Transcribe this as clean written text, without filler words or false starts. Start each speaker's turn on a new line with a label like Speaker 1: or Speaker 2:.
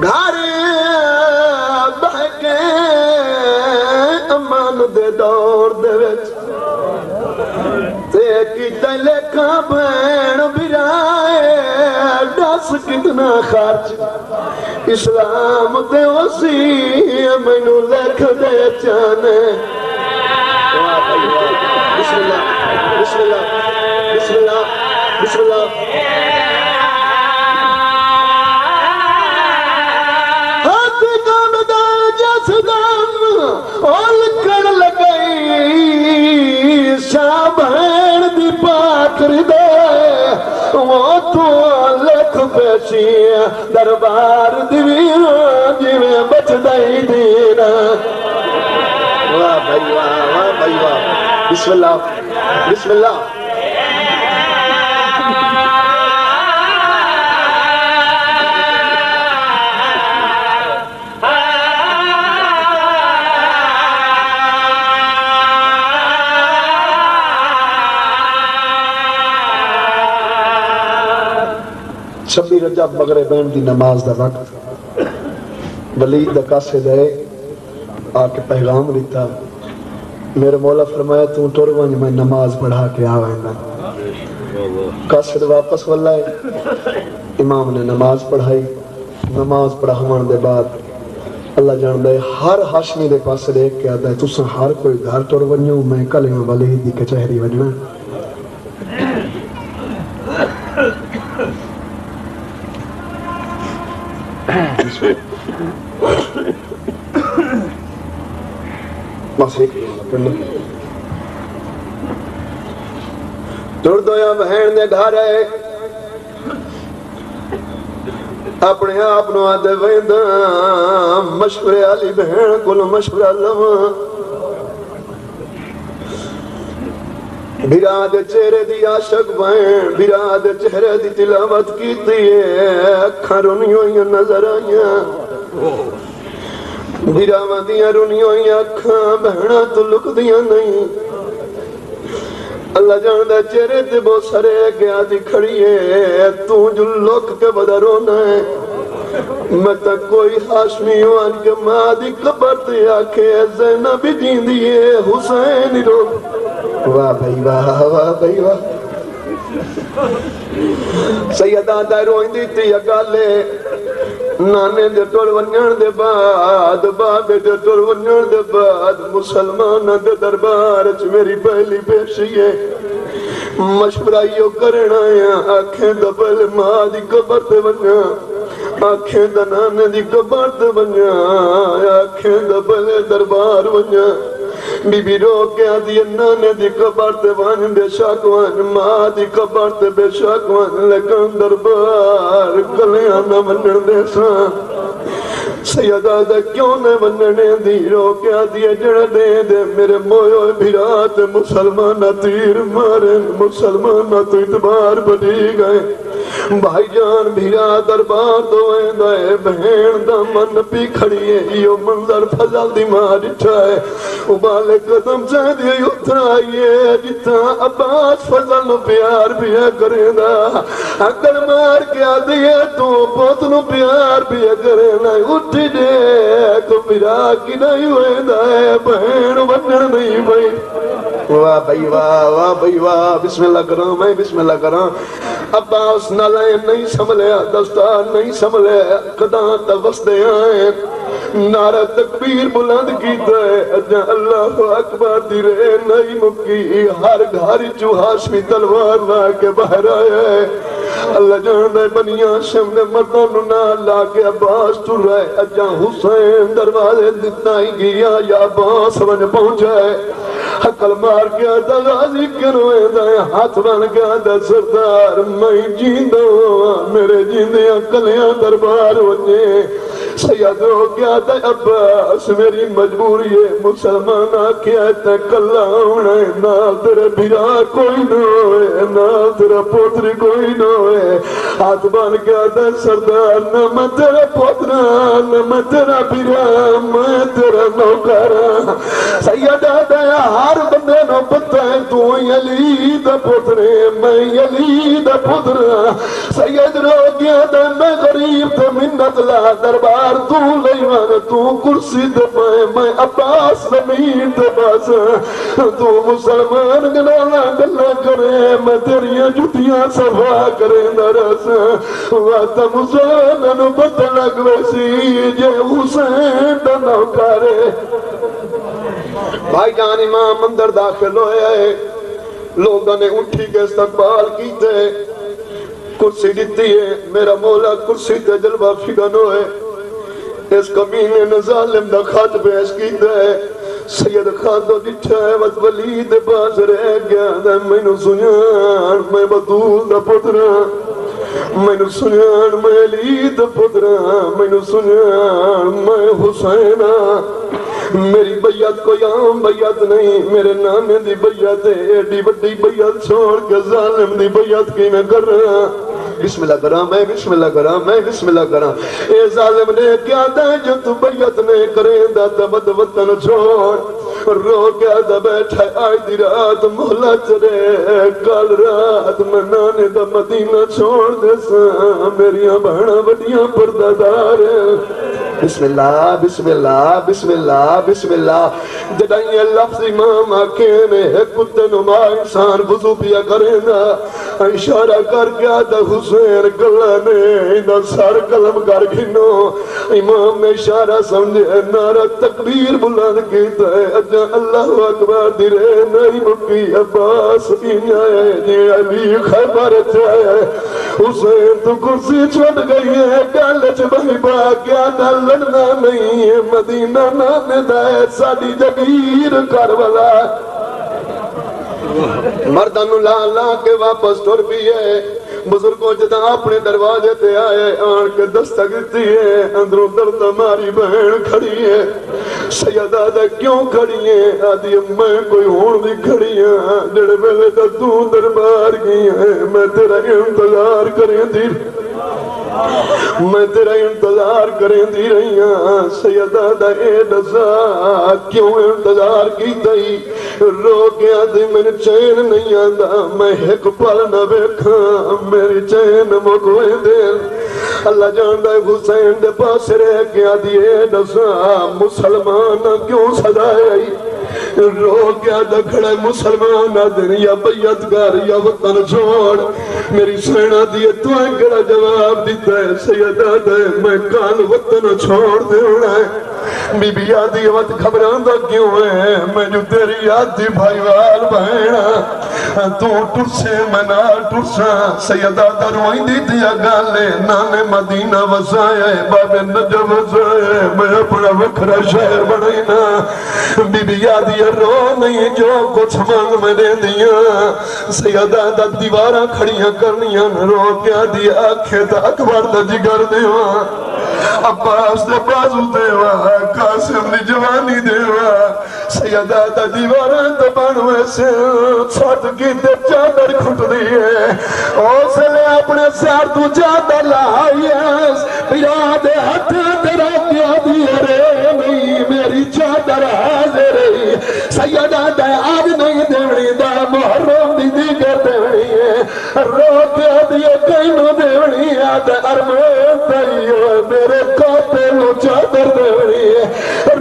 Speaker 1: گھر بہکے امان دے دور دے وچ تے کیتے لکھاں بہن بھرائے دس کتنا خرچ اسلام تے وسی مینو لکھ دے چانے بسم اللہ بسم اللہ بسم اللہ بسم اللہ ہاتھ کام دا جسدم لکھن لگئی شاہ بہن دی پاکر دے وہ تو لکھ پیشی دربار دیوین جیویں بچ دائی دینا واہ بھائی واہ بھائی واہ بسم اللہ بسم اللہ شبی رجب مغرب بین دی نماز دا وقت ولید دا قاصد ہے آکے پیغام دیتا میرے مولا فرمایا تو ٹر ونج میں نماز پڑھا کے آوائندا قاصد واپس واللہ امام نے نماز پڑھائی نماز پڑھاون دے بعد اللہ جاندے ہر ہاشمی دے پاس دیکھ کے آتا ہے تساں ہر کوئی گھر ٹر ونجو میں کلیاں ولید دی کچہری وجنا ٹر دویا بہن دے گھر ہے اپنے آپ نو آدھے ویندہ مشورے علی بہن کل مشورہ لواں بھراد چہرے دی عاشق بہن بھراد چہرے دی تلاوت کیتی ہے اکھاں رونیوں نظر آئیاں بھراواں دیاں رونیوں اکھاں بہناں تو لک دیاں نہیں اللہ جاندہ چہرے تے بہت سارے گیا دی کھڑی ہے تو جو لوک کے بدا رونا ہے میں تک کوئی ہاشمی ہوان کے ماں دی قبر تے آکھے زینب جین دیئے حسین رو واہ بھائی واہ بھائی واہ سیدہ دائروین دیتی اگالے نانے دے ٹر ونجن دے بعد بابے دے ٹر ونجن دے بعد مسلمان دے دربار چ میری پہلی پیشی ہے مشورہ یو کرنا ہے آنکھیں دبل ماں دی قبر تے ونجا آنکھیں دنانے دی قبر تے ونجا آنکھیں دبل دربار ونجا بی بی رو کے آدھی نانے دی قبر تے وان بے شاک وان ماں دی قبر تے بے شاک وان لیکن دربار کلیاں نہ منن دے سان سیدہ دا کیوں نے مننے دی رو کے آدھی جڑ دے دے میرے مویو بھیرات مسلمان تیر مارے مسلمان تو اتبار بڑی گئے بھائی جان بھیرا دربار دوئے دائے بہن دا من پی کھڑی ہے یہ منظر فضل دی مار اٹھائے ابالے قدم سے دی اترائیے جتا عباس فضل نو پیار بیا کرے دا اگر مار کے آدھیے تو پوت نو پیار بیا کرے دا اٹھی دے تو بھیرا کی نہیں ہوئے دائے بہن بنن نہیں بھائی واہ بھائی واہ بھائی واہ بسم اللہ کرام میں بسم اللہ کرام عباس نالائے نہیں سملے دستار نہیں سملے قدان تفس دے آئے نعرہ تکبیر بلند کی دے اجا اللہ اکبر دیرے نہیں مکی ہر گھاری چوہاشمی تلوار لا کے باہر آئے اللہ جاندے بنیاں شم نے مردان نہ لا کے عباس تو رہے اجا حسین دروازے دتنا ہی گیا یا عباس من پہنچائے حقل مار گیا دا غازی کروے دائے ہاتھ بن گیا دا سردار میں جیندہ میرے جیندیاں کلیاں دربار وجے سید ہو گیا دا عباس میری مجبوری ہے مسلمان آکیا تے کلا ہونا ہے نا تیرے بھیرا کوئی نہ ہوئے نا تیرا پوتری کوئی نہ ہوئے ہاتھ بن گیا دا سردار نہ میں تیرا پوترا نہ میں تیرا بھیرا میں تیرا نوکارا سیدہ دیا ہر بندے نو پتہ ہے تو علی دا پتر میں علی دا پتر سید رو گیا دا میں غریب تے منت لا دربار تو لیوان تو کرسی دے پائے میں عباس زمین تے باس تو مسلمان گنالا گلا کرے میں تیریاں جتیاں صفا کرے نرس وقت مسلمان بت لگ ویسی جے حسین دا نوکارے بھائی جان امام اندر داخل ہوئے لوگوں نے اٹھی کے استقبال کیتے کرسی دیتی ہے میرا مولا کرسی تے جلوہ فگن ہوئے اس کمینے نے ظالم دا خط پیش کیتے ہے سید خادو جٹھا ہے وز ولید باز رہ گیا دا میں نو سنیان میں بطول دا پترا میں نو سنیان میں علی دا پترا میں نو سنیان میں حسینہ میری بیعت کوئی عام بیعت نہیں میرے نانے دی بیعت ہے ایڈی بڑی بیعت چھوڑ کے ظالم دی بیعت کی میں کر رہا بسم اللہ کرا میں بسم اللہ کرا میں بسم اللہ کرا اے ظالم نے کیا دا جو تو بیعت نے کریں دا تمد وطن چھوڑ رو کیا دا بیٹھا آئی دی رات مولا چرے کل رات میں نانے دا مدینہ چھوڑ دے سا میریاں بہنا بڑیاں پردادار بسم اللہ بسم اللہ بسم اللہ بسم اللہ جدائیں لفظ امام آکین ہے کتے نما انسان وضو پیا کریں دا اشارہ کر گیا دا حسین گلہ نے اندہ سار قلم کر گھنو امام نے اشارہ سمجھے نارا تکبیر بلند کیتا ہے اجا اللہ اکبر دیرے نہیں مکی عباس انجائے جی علی خیبر چاہے حسین تو کرسی چھوڑ گئی ہے کالج بھائی باقیا نہ لڑنا نہیں ہے مدینہ نانے دائے ساڑی جگیر کروالا مردن لا لا کے واپس ٹور بھی ہے بزرگوں جدا اپنے دروازے تے آئے آن کے دستک دیتی ہے اندروں درد ہماری بہن کھڑی ہے سیدہ دا کیوں کھڑی ہے آدھی میں کوئی ہون بھی کھڑی ہے جڑے میلے دا تو دربار گئی ہے میں تیرا انتظار کریں دی میں تیرا انتظار کریں دی رہی ہاں سیدہ دا اے دزا کیوں انتظار کی تئی رو گیا دی میں چین نہیں آندہ میں ایک پل نہ بیکھا میری چین مکوئے دل اللہ جاندہ حسین دے پاس رہ گیا دی اے دزا مسلمان کیوں صدائی رو گیا دکھڑے مسلمان دن یا بیعت گر یا وطن چھوڑ میری سینہ دیئے تو انگڑا جواب دیتا ہے سیدہ دے میں کال وطن چھوڑ دے اڑائے بی بی آدھی وقت خبران دا کیوں ہے میں جو تیری آدھی بھائی وال بہینا تو ٹرسے میں نہ ٹرسا سیدہ دروائیں دی دیا گالے نانے مدینہ وزائے باب نجم وزائے میں اپنا وکھرا شہر بڑھائینا بی بی آدھی رو نہیں جو کچھ مانگ میں دے دیا سیدہ دا دیوارہ کھڑیاں کرنیاں رو کیا دیا آنکھیں تا اکبر دا جگر دیوا عباس دے بازو دیوا قاسم دی جوانی دیوا سیدہ دا دیوارہ دبانوے سے چھوٹ کی تے چادر کھٹ دیئے اوسے لے اپنے سار تو چادر لائیس پیرا دے ہتھ تیرا کیا دیئے رے نہیں میری چادر حاضر رہی سیدہ دے آج نہیں دیوڑی دا محرم دی دیگر دیوڑی ہے رو کیا دیئے کئینو دیوڑی ہے دے ارمان دیئے میرے قاتل چادر دیوڑی ہے